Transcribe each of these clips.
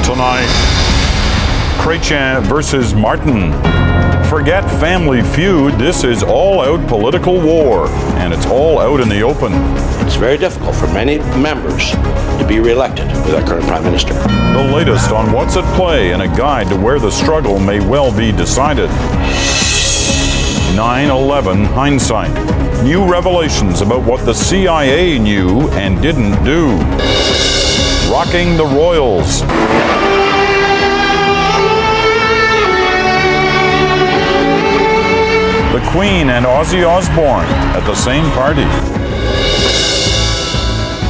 Tonight, Chrétien versus Martin. Forget Family Feud, this is all-out political war, and it's all out in the open. It's very difficult for many members to be re-elected with our current Prime Minister. The latest on what's at play and a guide to where the struggle may well be decided. 9/11 hindsight. New revelations about what the CIA knew and didn't do. Rocking the Royals. The Queen and Ozzy Osbourne at the same party.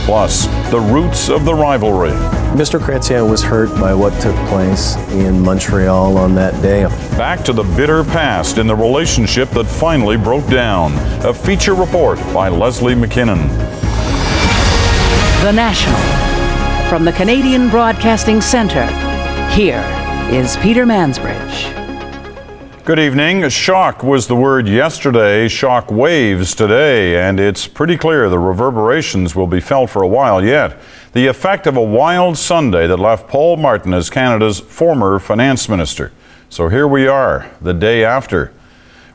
Plus, the roots of the rivalry. Mr. Chrétien was hurt by what took place in Montreal on that day. Back to the bitter past in the relationship that finally broke down. A feature report by Leslie McKinnon. The National. From the Canadian Broadcasting Centre, here is Peter Mansbridge. Good evening. Shock was the word yesterday, shock waves today, and it's pretty clear the reverberations will be felt for a while yet. The effect of a wild Sunday that left Paul Martin as Canada's former finance minister. So here we are, the day after,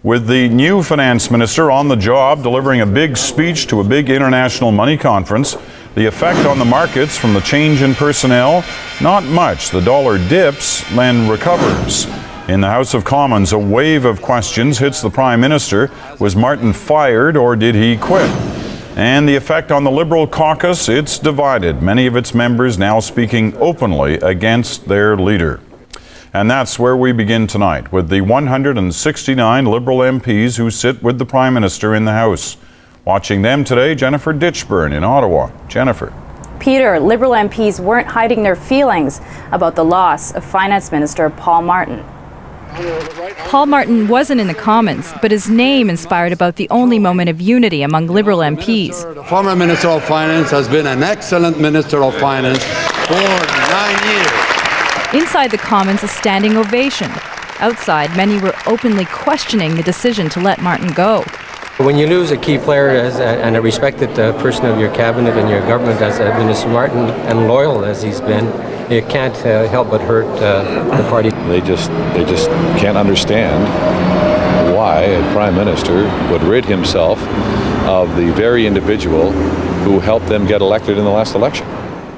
with the new finance minister on the job delivering a big speech to a big international money conference. The effect on the markets from the change in personnel, not much. The dollar dips, then recovers. In the House of Commons, a wave of questions hits the Prime Minister. Was Martin fired or did he quit? And the effect on the Liberal caucus, it's divided. Many of its members now speaking openly against their leader. And that's where we begin tonight, with the 169 Liberal MPs who sit with the Prime Minister in the House. Watching them today, Jennifer Ditchburn in Ottawa. Jennifer. Peter, Liberal MPs weren't hiding their feelings about the loss of Finance Minister Paul Martin. Paul Martin wasn't in the Commons, but his name inspired about the only moment of unity among Liberal MPs. The former Minister of Finance has been an excellent Minister of Finance for 9 years. Inside the Commons, a standing ovation. Outside, many were openly questioning the decision to let Martin go. When you lose a key player and a respected person of your cabinet and your government as Minister Martin, and loyal as he's been, it can't help but hurt the party. They just can't understand why a Prime Minister would rid himself of the very individual who helped them get elected in the last election.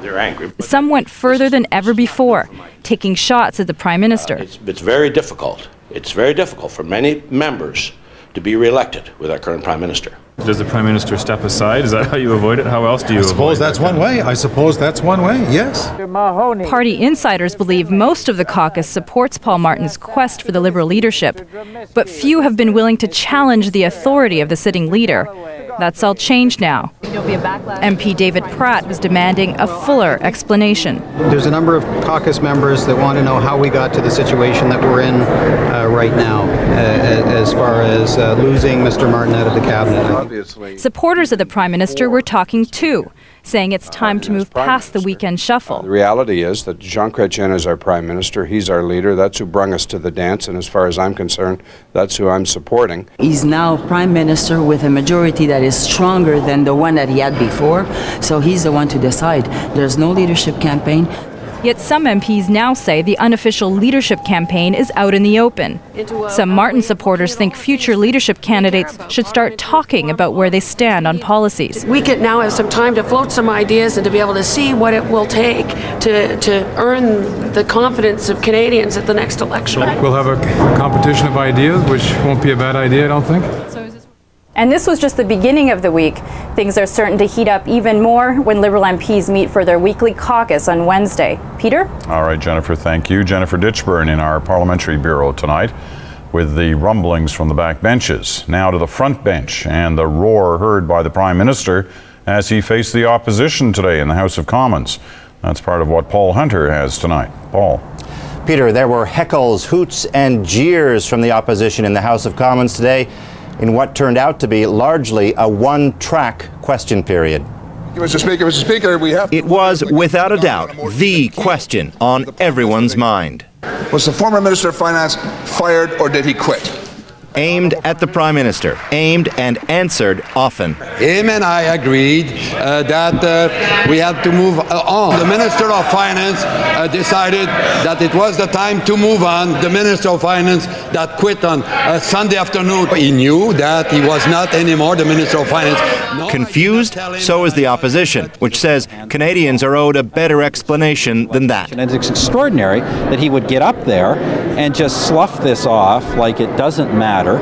They're angry. Some went further than ever before, taking shots at the Prime Minister. It's very difficult. It's very difficult for many members to be re-elected with our current Prime Minister. Does the Prime Minister step aside? Is that how you avoid it? How else do you avoid it? I suppose that's one way, yes. Party insiders believe most of the caucus supports Paul Martin's quest for the Liberal leadership, but few have been willing to challenge the authority of the sitting leader. That's all changed now. MP David Pratt was demanding a fuller explanation. There's a number of caucus members that want to know how we got to the situation that we're in right now, as far as losing Mr. Martin out of the cabinet. Supporters of the Prime Minister were talking too, saying it's time to move past the weekend shuffle. The reality is that Jean Chrétien is our Prime Minister, he's our leader, that's who brung us to the dance, and as far as I'm concerned, that's who I'm supporting. He's now Prime Minister with a majority that is stronger than the one that he had before, so he's the one to decide. There's no leadership campaign. Yet some MPs now say the unofficial leadership campaign is out in the open. Some Martin supporters think future leadership candidates should start talking about where they stand on policies. We could now have some time to float some ideas and to be able to see what it will take to earn the confidence of Canadians at the next election. We'll have a competition of ideas, which won't be a bad idea, I don't think. And this was just the beginning of the week. Things are certain to heat up even more when Liberal MPs meet for their weekly caucus on Wednesday. Peter? All right, Jennifer, thank you. Jennifer Ditchburn in our Parliamentary Bureau tonight with the rumblings from the back benches. Now to the front bench and the roar heard by the Prime Minister as he faced the opposition today in the House of Commons. That's part of what Paul Hunter has tonight. Paul. Peter, there were heckles, hoots and jeers from the opposition in the House of Commons today in what turned out to be largely a one-track question period. Mr. Speaker, we have... It was, without a doubt, the question on everyone's mind. Was the former Minister of Finance fired or did he quit? aimed at the Prime Minister, aimed and answered often. Him and I agreed that we had to move on. The Minister of Finance decided that it was the time to move on. The Minister of Finance that quit on Sunday afternoon. He knew that he was not anymore the Minister of Finance. Confused, so is the opposition, which says Canadians are owed a better explanation than that. And it's extraordinary that he would get up there and just slough this off like it doesn't matter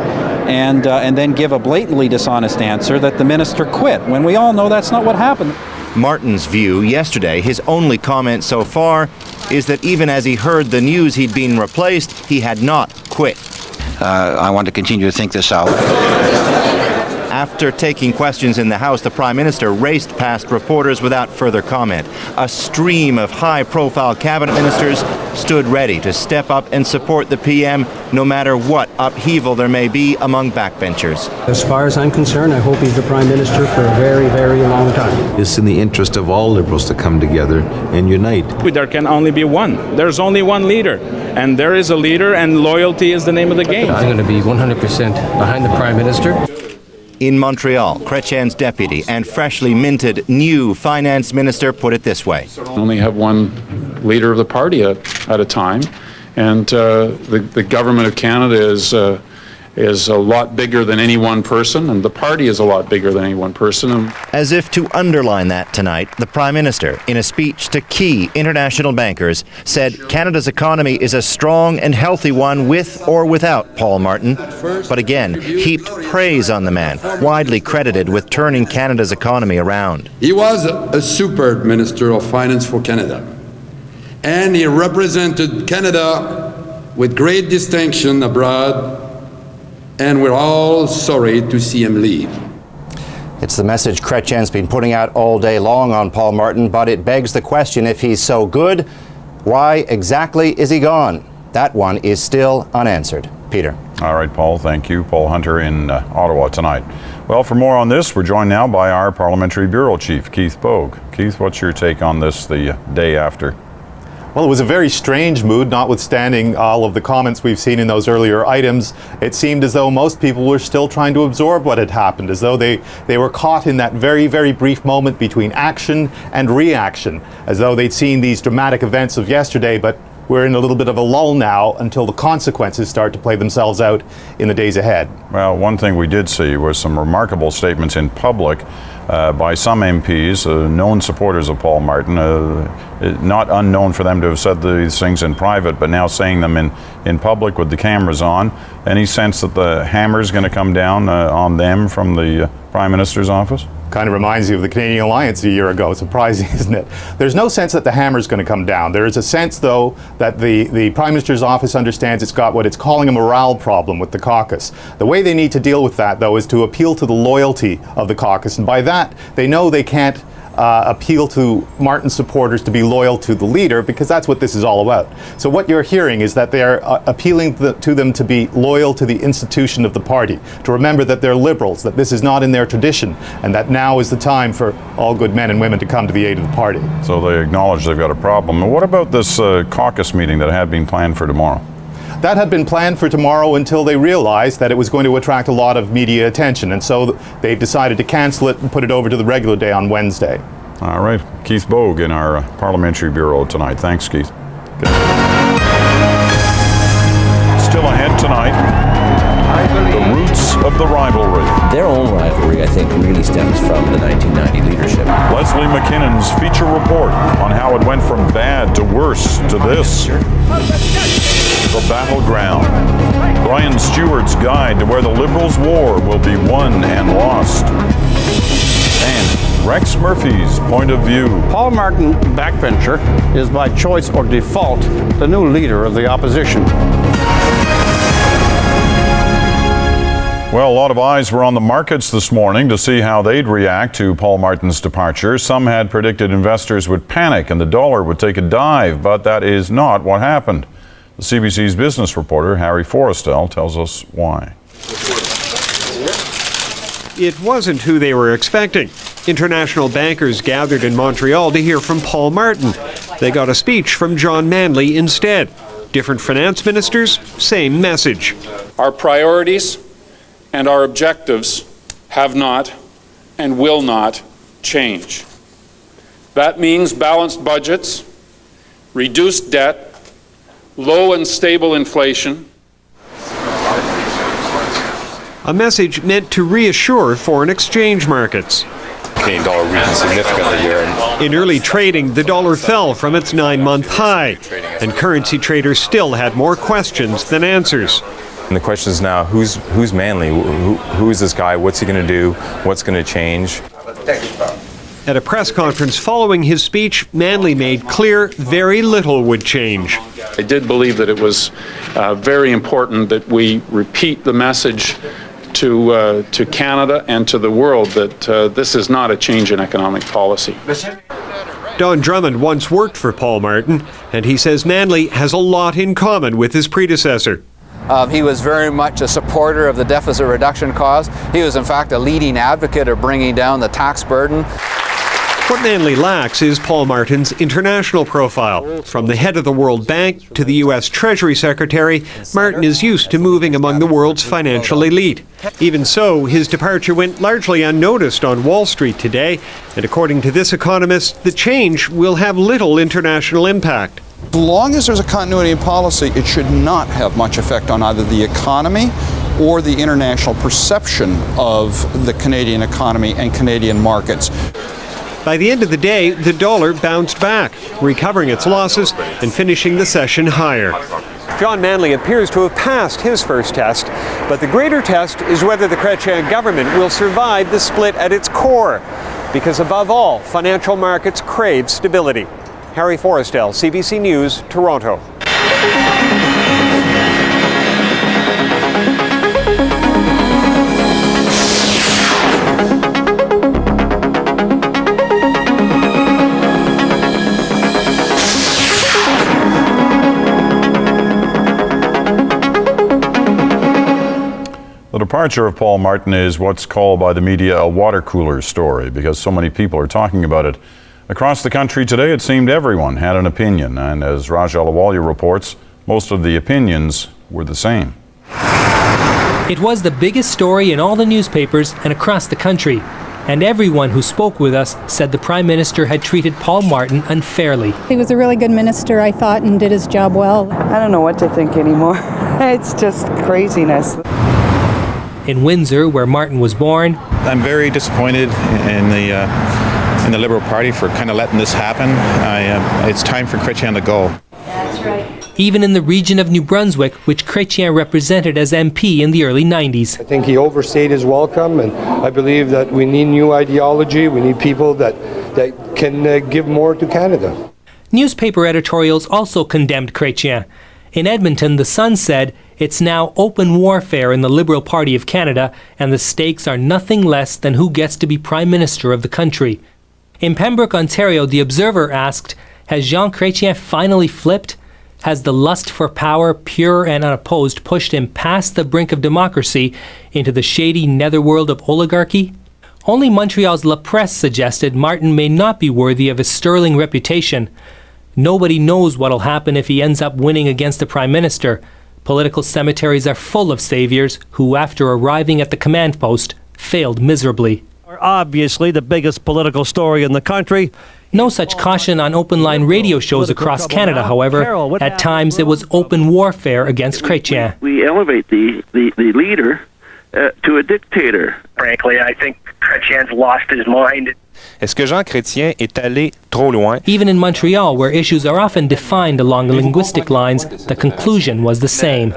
and then give a blatantly dishonest answer that the minister quit, when we all know that's not what happened. Martin's view yesterday, his only comment so far, is that even as he heard the news he'd been replaced, he had not quit. I want to continue to think this out. After taking questions in the House, the Prime Minister raced past reporters without further comment. A stream of high-profile cabinet ministers stood ready to step up and support the PM no matter what upheaval there may be among backbenchers. As far as I'm concerned, I hope he's the Prime Minister for a very, very long time. It's in the interest of all Liberals to come together and unite. There can only be one. There's only one leader. And there is a leader, and loyalty is the name of the game. I'm going to be 100% behind the Prime Minister. In Montreal, Chrétien's deputy and freshly minted new finance minister put it this way. Only have one leader of the party at a time, and the government of Canada is a lot bigger than any one person, and the party is a lot bigger than any one person. As if to underline that tonight, the Prime Minister, in a speech to key international bankers, said Canada's economy is a strong and healthy one with or without Paul Martin, but again heaped praise on the man, widely credited with turning Canada's economy around. He was a superb Minister of Finance for Canada, and he represented Canada with great distinction abroad, and we're all sorry to see him leave. It's the message Chrétien's been putting out all day long on Paul Martin, but it begs the question, if he's so good, why exactly is he gone? That one is still unanswered. Peter. All right, Paul, thank you. Paul Hunter in Ottawa tonight. Well, for more on this, we're joined now by our Parliamentary Bureau Chief, Keith Bogue. Keith, what's your take on this the day after? Well, it was a very strange mood, notwithstanding all of the comments we've seen in those earlier items. It seemed as though most people were still trying to absorb what had happened, as though they were caught in that very, very brief moment between action and reaction, as though they'd seen these dramatic events of yesterday, but we're in a little bit of a lull now until the consequences start to play themselves out in the days ahead. Well, one thing we did see was some remarkable statements in public by some MPs, known supporters of Paul Martin, not unknown for them to have said these things in private, but now saying them in public with the cameras on. Any sense that the hammer's going to come down on them from the Prime Minister's office? Kind of reminds you of the Canadian Alliance a year ago. Surprising, isn't it? There's no sense that the hammer's going to come down. There is a sense, though, that the Prime Minister's office understands it's got what it's calling a morale problem with the caucus. The way they need to deal with that, though, is to appeal to the loyalty of the caucus. And by that, they know they can't appeal to Martin supporters to be loyal to the leader, because that's what this is all about. So what you're hearing is that they are appealing to them to be loyal to the institution of the party, to remember that they're Liberals, that this is not in their tradition, and that now is the time for all good men and women to come to the aid of the party. So they acknowledge they've got a problem. And what about this caucus meeting that had been planned for tomorrow? That had been planned for tomorrow until they realized that it was going to attract a lot of media attention, and so they decided to cancel it and put it over to the regular day on Wednesday. All right. Keith Bogue in our Parliamentary Bureau tonight. Thanks, Keith. Good. Still ahead tonight, the roots of the rivalry. Their own rivalry, I think, really stems from the 1990 leadership. Leslie McKinnon's feature report on how it went from bad to worse to this. The battleground. Brian Stewart's guide to where the Liberals' war will be won and lost. And Rex Murphy's point of view. Paul Martin, backbencher, is by choice or default the new leader of the opposition. Well, a lot of eyes were on the markets this morning to see how they'd react to Paul Martin's departure. Some had predicted investors would panic and the dollar would take a dive, but that is not what happened. The CBC's business reporter, Harry Forrestal, tells us why. It wasn't who they were expecting. International bankers gathered in Montreal to hear from Paul Martin. They got a speech from John Manley instead. Different finance ministers, same message. Our priorities and our objectives have not and will not change. That means balanced budgets, reduced debt, low and stable inflation. A message meant to reassure foreign exchange markets. Canadian dollar weakened significantly here. In early trading, the dollar fell from its 9-month high, and currency traders still had more questions than answers. And the question is now, who's Manley? Who is this guy? What's he going to do? What's going to change? At a press conference following his speech, Manley made clear very little would change. I did believe that it was very important that we repeat the message to Canada and to the world that this is not a change in economic policy. Don Drummond once worked for Paul Martin, and he says Manley has a lot in common with his predecessor. He was very much a supporter of the deficit reduction cause. He was in fact a leading advocate of bringing down the tax burden. What Manley lacks is Paul Martin's international profile. From the head of the World Bank to the U.S. Treasury Secretary, Martin is used to moving among the world's financial elite. Even so, his departure went largely unnoticed on Wall Street today, and according to this economist, the change will have little international impact. As long as there's a continuity in policy, it should not have much effect on either the economy or the international perception of the Canadian economy and Canadian markets. By the end of the day, the dollar bounced back, recovering its losses and finishing the session higher. John Manley appears to have passed his first test, but the greater test is whether the Chrétien government will survive the split at its core, because above all, financial markets crave stability. Harry Forrestel, CBC News, Toronto. The departure of Paul Martin is what's called by the media a water cooler story because so many people are talking about it. Across the country today, it seemed everyone had an opinion, and as Raj Ahluwalia reports, most of the opinions were the same. It was the biggest story in all the newspapers and across the country, and everyone who spoke with us said the Prime Minister had treated Paul Martin unfairly. He was a really good minister, I thought, and did his job well. I don't know what to think anymore. It's just craziness. In Windsor, where Martin was born, I'm very disappointed in the Liberal Party for kind of letting this happen. It's time for Chrétien to go. That's right. Even in the region of New Brunswick, which Chrétien represented as MP in the early 90s. I think he overstayed his welcome, and I believe that we need new ideology. We need people that can give more to Canada. Newspaper editorials also condemned Chrétien. In Edmonton, The Sun said, "It's now open warfare in the Liberal Party of Canada, and the stakes are nothing less than who gets to be Prime Minister of the country." In Pembroke, Ontario, The Observer asked, "Has Jean Chrétien finally flipped? Has the lust for power, pure and unopposed, pushed him past the brink of democracy into the shady netherworld of oligarchy?" Only Montreal's La Presse suggested Martin may not be worthy of his sterling reputation. Nobody knows what'll happen if he ends up winning against the Prime Minister. Political cemeteries are full of saviors who, after arriving at the command post, failed miserably. Obviously the biggest political story in the country. No such caution on open-line radio shows across Canada, however. At times it was open warfare against Chrétien. We elevate the leader to a dictator. Frankly, I think Chrétien's lost his mind. Est-ce que Jean Chrétien est allé trop loin? Even in Montreal, where issues are often defined along linguistic lines, the conclusion was the same.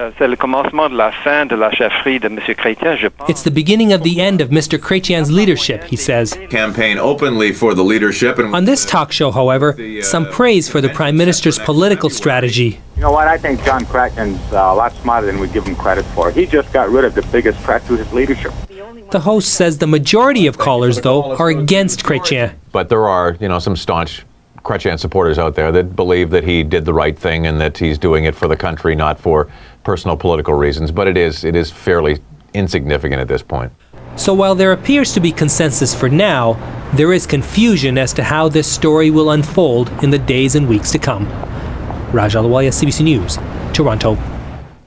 It's the beginning of the end of Mr. Chrétien's leadership, he says. Campaign openly for the leadership. On this talk show, however, some praise for the Prime Minister's political strategy. You know what? I think John Chrétien's a lot smarter than we give him credit for. He just got rid of the biggest threat to his leadership. The host says the majority of callers, though, are against Chrétien. But there are, some staunch Chrétien supporters out there that believe that he did the right thing and that he's doing it for the country, not for personal political reasons. But it is fairly insignificant at this point. So while there appears to be consensus for now, there is confusion as to how this story will unfold in the days and weeks to come. Raj Ahluwalia, CBC News, Toronto.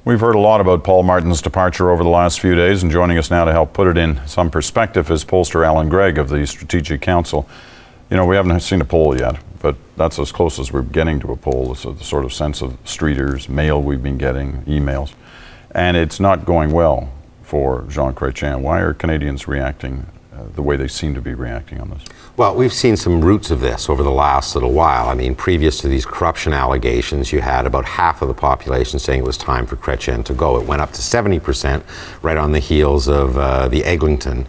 We've heard a lot about Paul Martin's departure over the last few days, and joining us now to help put it in some perspective is pollster Alan Gregg of the Strategic Council. You know, we haven't seen a poll yet, but that's as close as we're getting to a poll. It's the sort of sense of streeters, mail we've been getting, emails. And it's not going well for Jean Chrétien. Why are Canadians reacting the way they seem to be reacting on this? Well, we've seen some roots of this over the last little while. I mean, previous to these corruption allegations, you had about half of the population saying it was time for Chrétien to go. It went up to 70% right on the heels of the Eggleton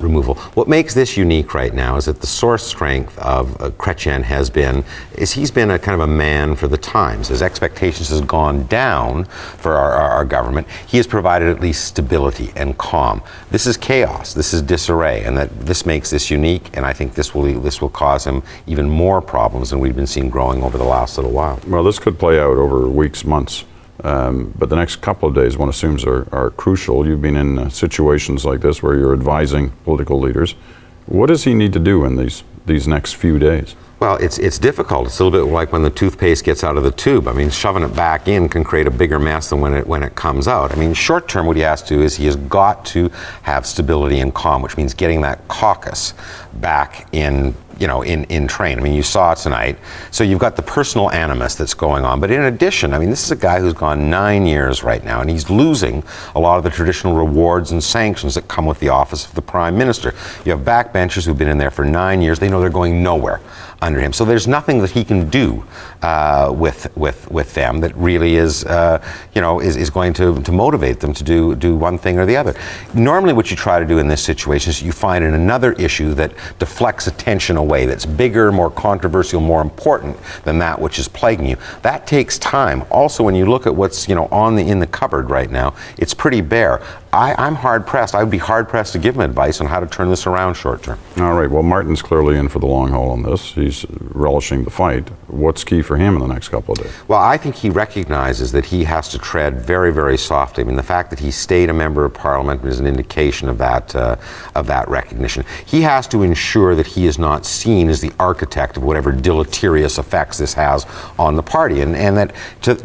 removal. What makes this unique right now is that the source strength of Chrétien he's been a kind of a man for the times. His expectations has gone down for our government. He has provided at least stability and calm. This is chaos, this is disarray, and that this makes this unique, and I think this will cause him even more problems than we've been seeing growing over the last little while. Well, this could play out over weeks, months. But the next couple of days, one assumes, are crucial. You've been in situations like this where you're advising political leaders. What does he need to do in these next few days? Well, it's difficult. It's a little bit like when the toothpaste gets out of the tube. I mean, shoving it back in can create a bigger mess than when it comes out. I mean, short term, what he has to do is he has got to have stability and calm, which means getting that caucus back in train. I mean, you saw it tonight. So you've got the personal animus that's going on. But in addition, I mean, this is a guy who's gone 9 years right now, and he's losing a lot of the traditional rewards and sanctions that come with the office of the Prime Minister. You have backbenchers who've been in there for 9 years. They know they're going nowhere under him. So there's nothing that he can do with them that really is going to motivate them to do one thing or the other. Normally what you try to do in this situation is you find another issue that deflects attention away, that's bigger, more controversial, more important than that which is plaguing you. That takes time. Also, when you look at what's in the cupboard right now, it's pretty bare. I'm hard pressed. I would be hard pressed to give him advice on how to turn this around short term. All right. Well, Martin's clearly in for the long haul on this. He's relishing the fight. What's key for him in the next couple of days? Well, I think he recognizes that he has to tread very, very softly. I mean, the fact that he stayed a member of Parliament is an indication of that recognition. He has to ensure that he is not seen as the architect of whatever deleterious effects this has on the party, and that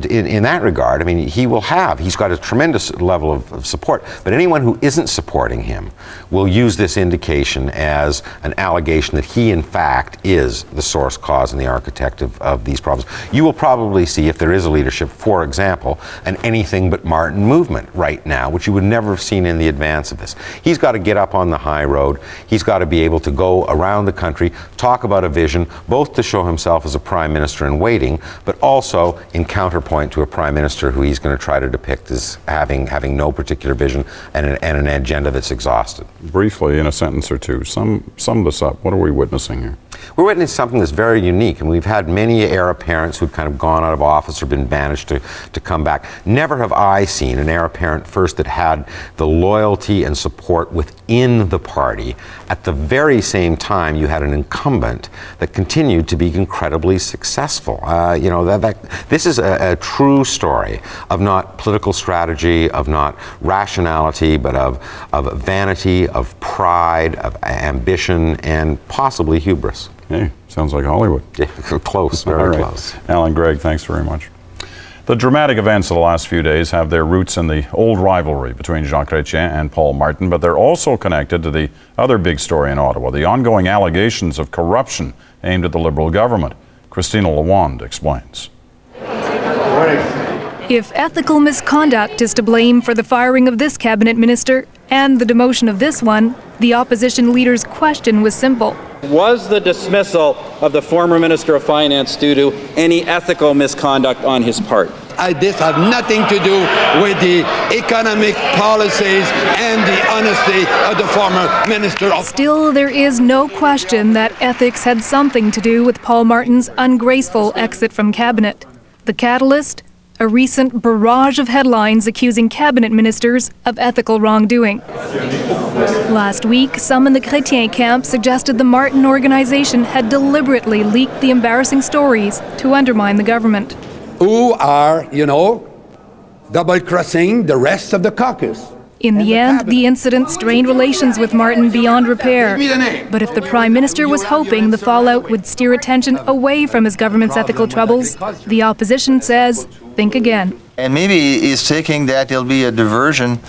in that regard, I mean, he's got a tremendous level of support. But anyone who isn't supporting him will use this indication as an allegation that he, in fact, is the source cause and the architect of these problems. You will probably see, if there is a leadership, for example, an anything but Martin movement right now, which you would never have seen in the advance of this. He's got to get up on the high road. He's got to be able to go around the country, talk about a vision, both to show himself as a prime minister in waiting, but also in counterpoint to a prime minister who he's going to try to depict as having no particular vision and an agenda that's exhausted. Briefly, in a sentence or two, sum this up. What are we witnessing here? We're witnessing something that's very unique, and we've had many heir apparents who've kind of gone out of office or been banished to come back. Never have I seen an heir apparent first that had the loyalty and support within the party. At the very same time, you had an incumbent that continued to be incredibly successful. This is a true story of not political strategy, of not rationality, but of vanity, of pride, of ambition, and possibly hubris. Hey, sounds like Hollywood. Yeah, close, very close. Alan Gregg, thanks very much. The dramatic events of the last few days have their roots in the old rivalry between Jean Chrétien and Paul Martin, but they're also connected to the other big story in Ottawa, the ongoing allegations of corruption aimed at the Liberal government. Christina Lawand explains. If ethical misconduct is to blame for the firing of this cabinet minister and the demotion of this one, the opposition leader's question was simple. Was the dismissal of the former Minister of Finance due to any ethical misconduct on his part? This has nothing to do with the economic policies and the honesty of the former Minister of... Still, there is no question that ethics had something to do with Paul Martin's ungraceful exit from cabinet. The catalyst? A recent barrage of headlines accusing cabinet ministers of ethical wrongdoing. Last week, some in the Chrétien camp suggested the Martin organization had deliberately leaked the embarrassing stories to undermine the government. Who are, double-crossing the rest of the caucus. In the end, the incident strained relations with Martin beyond repair. But if the Prime Minister was hoping the fallout would steer attention away from his government's ethical troubles, the opposition says, think again. And maybe he's thinking that it'll be a diversion,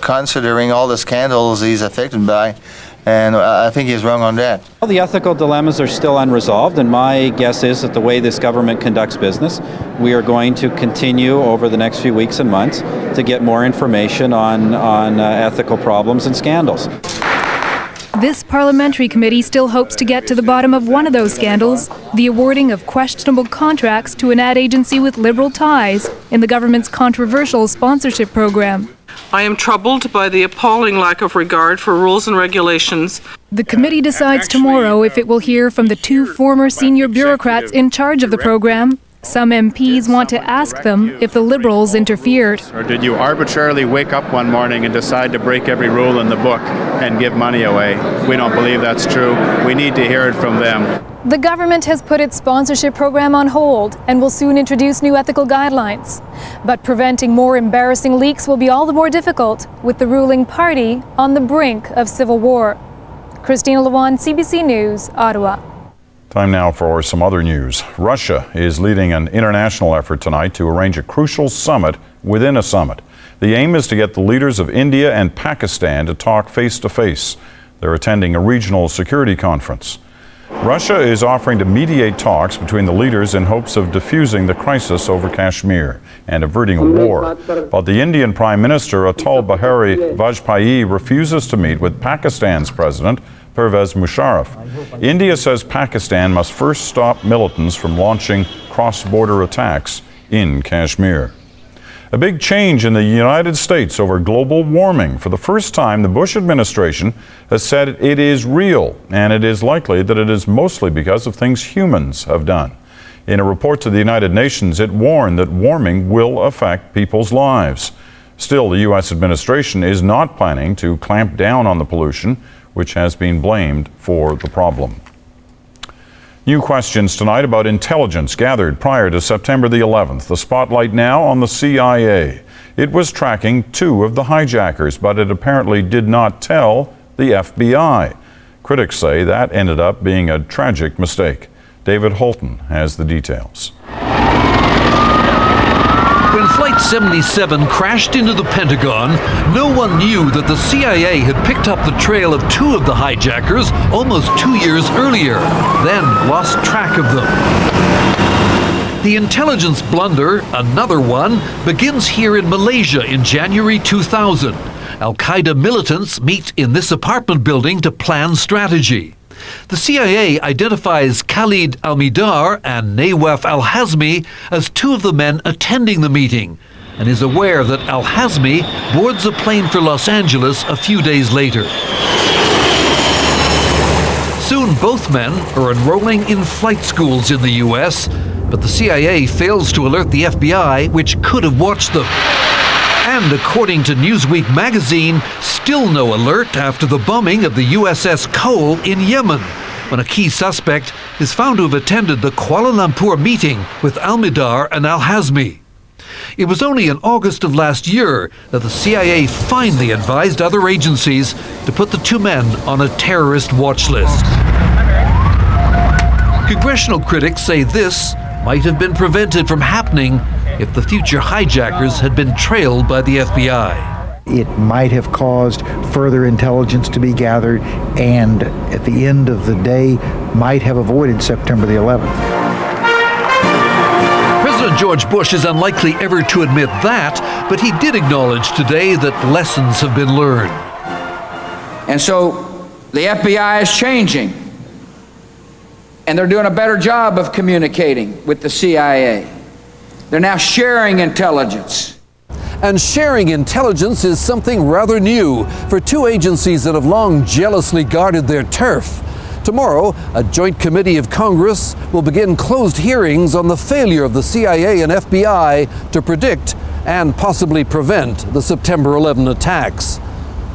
considering all the scandals he's affected by. And I think he's wrong on that. Well, the ethical dilemmas are still unresolved, and my guess is that the way this government conducts business, we are going to continue over the next few weeks and months to get more information on ethical problems and scandals. This parliamentary committee still hopes to get to the bottom of one of those scandals, the awarding of questionable contracts to an ad agency with Liberal ties in the government's controversial sponsorship program. I am troubled by the appalling lack of regard for rules and regulations. The committee decides tomorrow if it will hear from the two former senior bureaucrats in charge of the program. Some MPs want to ask them if the Liberals interfered. Or did you arbitrarily wake up one morning and decide to break every rule in the book and give money away? We don't believe that's true. We need to hear it from them. The government has put its sponsorship program on hold and will soon introduce new ethical guidelines. But preventing more embarrassing leaks will be all the more difficult, with the ruling party on the brink of civil war. Christina Lewan, CBC News, Ottawa. Time now for some other news. Russia is leading an international effort tonight to arrange a crucial summit within a summit. The aim is to get the leaders of India and Pakistan to talk face to face. They're attending a regional security conference. Russia is offering to mediate talks between the leaders in hopes of diffusing the crisis over Kashmir and averting a war. But the Indian Prime Minister Atal Bihari Vajpayee refuses to meet with Pakistan's President Pervez Musharraf. India says Pakistan must first stop militants from launching cross-border attacks in Kashmir. A big change in the United States over global warming. For the first time, the Bush administration has said it is real, and it is likely that it is mostly because of things humans have done. In a report to the United Nations, it warned that warming will affect people's lives. Still, the U.S. administration is not planning to clamp down on the pollution, which has been blamed for the problem. New questions tonight about intelligence gathered prior to September the 11th. The spotlight now on the CIA. It was tracking two of the hijackers, but it apparently did not tell the FBI. Critics say that ended up being a tragic mistake. David Holton has the details. When Flight 77 crashed into the Pentagon, no one knew that the CIA had picked up the trail of two of the hijackers almost 2 years earlier, then lost track of them. The intelligence blunder, another one, begins here in Malaysia in January 2000. Al-Qaeda militants meet in this apartment building to plan strategy. The CIA identifies Khalid Al-Midar and Nawaf Al-Hazmi as two of the men attending the meeting and is aware that Al-Hazmi boards a plane for Los Angeles a few days later. Soon both men are enrolling in flight schools in the U.S., but the CIA fails to alert the FBI, which could have watched them. And according to Newsweek magazine, still no alert after the bombing of the USS Cole in Yemen, when a key suspect is found to have attended the Kuala Lumpur meeting with Al-Midar and Al-Hazmi. It was only in August of last year that the CIA finally advised other agencies to put the two men on a terrorist watch list. Congressional critics say this might have been prevented from happening if the future hijackers had been trailed by the FBI. It might have caused further intelligence to be gathered and at the end of the day might have avoided September the 11th. President George Bush is unlikely ever to admit that, but he did acknowledge today that lessons have been learned. And so the FBI is changing, and they're doing a better job of communicating with the CIA. They're now sharing intelligence. And sharing intelligence is something rather new for two agencies that have long jealously guarded their turf. Tomorrow, a joint committee of Congress will begin closed hearings on the failure of the CIA and FBI to predict and possibly prevent the September 11 attacks.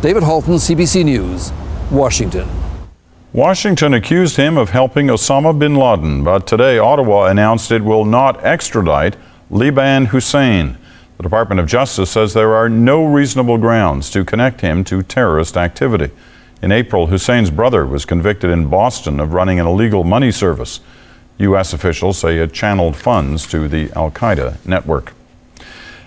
David Halton, CBC News, Washington. Washington accused him of helping Osama bin Laden, but today Ottawa announced it will not extradite Liban Hussein. The Department of Justice says there are no reasonable grounds to connect him to terrorist activity. In April, Hussein's brother was convicted in Boston of running an illegal money service. U.S. officials say it channeled funds to the Al-Qaeda network.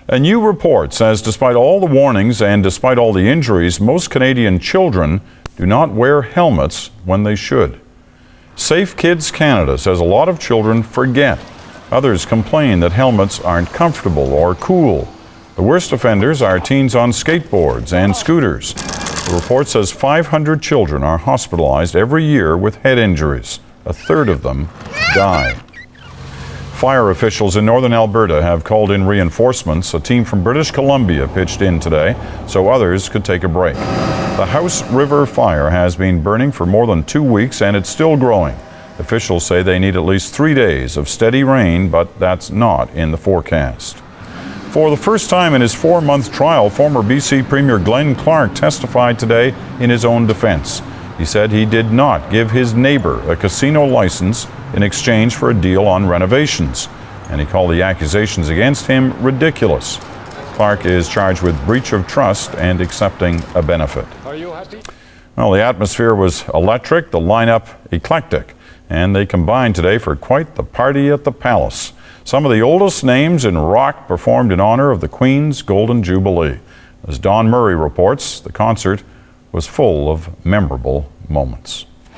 A new report says despite all the warnings and despite all the injuries, most Canadian children do not wear helmets when they should. Safe Kids Canada says a lot of children forget. Others complain that helmets aren't comfortable or cool. The worst offenders are teens on skateboards and scooters. The report says 500 children are hospitalized every year with head injuries. A third of them die. Fire officials in northern Alberta have called in reinforcements. A team from British Columbia pitched in today so others could take a break. The House River fire has been burning for more than 2 weeks and it's still growing. Officials say they need at least 3 days of steady rain, but that's not in the forecast. For the first time in his 4-month trial, former BC Premier Glenn Clark testified today in his own defense. He said he did not give his neighbor a casino license in exchange for a deal on renovations, and he called the accusations against him ridiculous. Clark is charged with breach of trust and accepting a benefit. Are you happy? Well, the atmosphere was electric, the lineup eclectic, and they combined today for quite the party at the Palace. Some of the oldest names in rock performed in honor of the Queen's Golden Jubilee. As Don Murray reports, the concert was full of memorable moments.